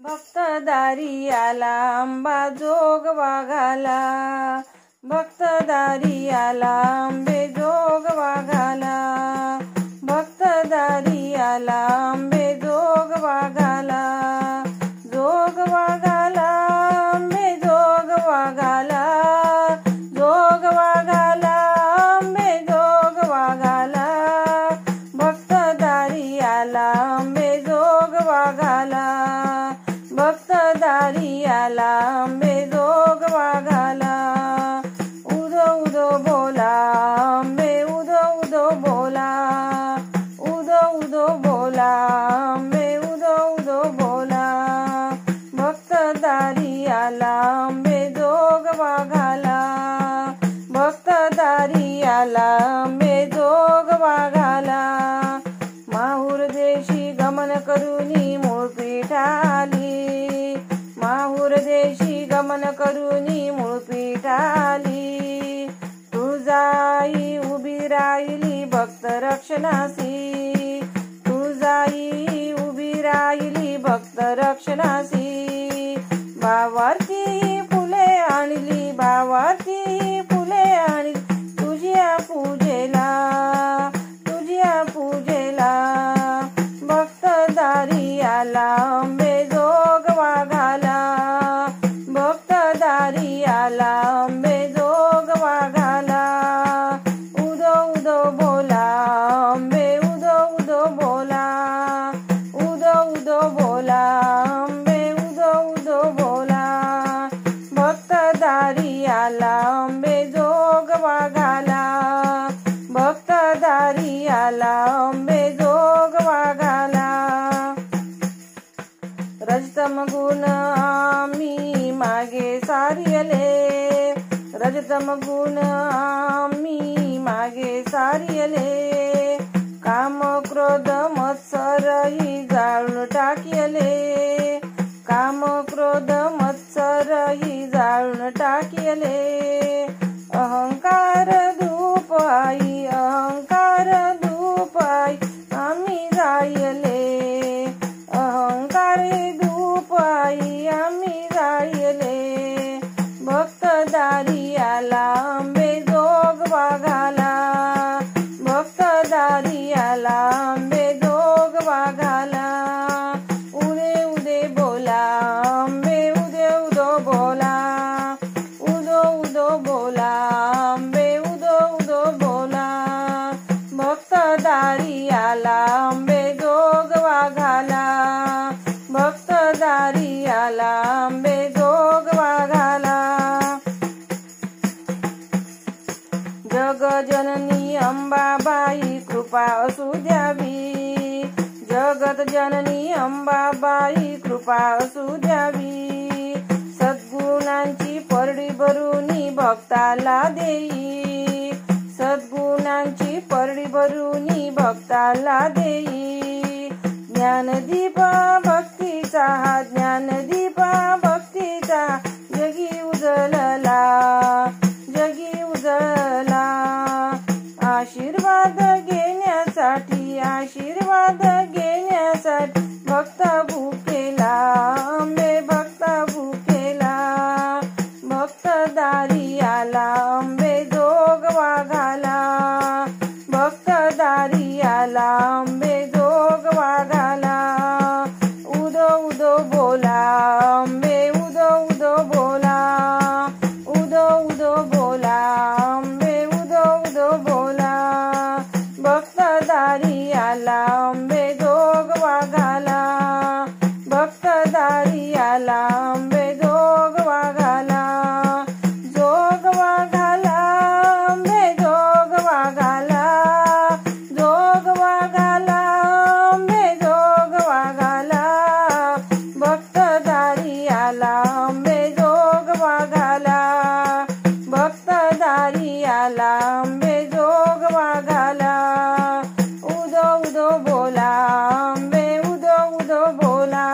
भक्त दारी आला आंबा जोग वाघाला, भक्त दारी आला आंबे जोग वाघाला, भक्त दारी आला आंबे जोग वाघाला, जोग वाघाला आंबे जोग वाघाला, जोग वाघाला आंबे जोग वाघाला, भक्त दारी आला आंबे जोग वाघाला, भक्त दारी आला आंबे जोग वाघाला, उदो उदो बोला आंबे उदो उदो बोला, उदो उदो बोला आंबे उदो उदो बोला, भक्त दारी आला आंबे जोग वाघाला, भक्त दारी आला आंबे जोग वाघाला, माहूर देशी गमन करुनी मूळ पीठ आली, माहूर देशी गमन करुनी मूळ पीठ आली, तुळजाई उभी राहिली भक्त रक्षणासी, तुळजाई उभी राहिली भक्त रक्षणासी, भावार्थी फुले आणली, भावार्थी फुले आणली, तुझ्या पूजेला, तुझ्या पूजेला, भक्त दारी आला आंबे जोग वाघाला, भक्त दारी आला आंबे जोग वाघाला, उदो उदो बोला आंबे उदो उदो बोला, उदो उदो बोला आंबे उदो उदो बोला, भक्त दारी आला आंबे जोग वाघाला, भक्त दारी आला आंबे जोग वाघाला, रजतम गुण आम्ही मागे सारियले, रजतम गुण आम्ही मागे सारियले, काम क्रोध मत्सर ही जाळून टाकियले, काम क्रोध मत्सर ही जाळून टाकियले, अहंकार धूप आई, अहंकार धूप आई आम्ही जायले, अहंकार धूप आई आम्ही जायले, भक्त दारी आला आंबे जोग वाघाला, भक्त दारी आला आंबे जोग वाघाला, उदे उदे बोला आंबे उदे उदो बोला, उदो उदो बोला आंबे उदो उदो बोला, भक्त दारी आला आंबे जोग वाघाला, भक्त दारी आला आंबे जोग वाघाला, जग जननी अंबाबाई कृपा असू द्यावी, जगत जननी अंबाबाई कृपा असू द्यावी, सद्गुणांची परडी भरुनी भक्ताला देई, सद्गुणांची परडी भरुनी भक्ताला देई, ज्ञानदीपा भक्तीचा हा ज्ञानदीपा भक्तीचा जगी उजळला, जगी उजळला, आशीर्वाद घेण्यासाठी, आशीर्वाद घेण्यासाठी भक्त भूकेला आंबे भक्त भूकेला, भक्त दारी आला आंबे जोग वाघाला, भक्त दारी आला आंबे जोग वाघाला, उदो उदो बोला आंबे उदो उदो बोला, उदो उदो बोला आंबे उदो उदो बोला, भक्त दारी आला आंबे जोग वाघाला, भक्त दारी आला आंबे जोग वाघाला, जोग वाघाला आंबे जोग वाघाला, जोग वाघाला आंबे जोग वाघाला, भक्त दारी आला आंबे जोग वाघाला, भक्त दारी आला आंबे जोग वाघाला, उदो उदो बोला आंबे उदो उदो बोला,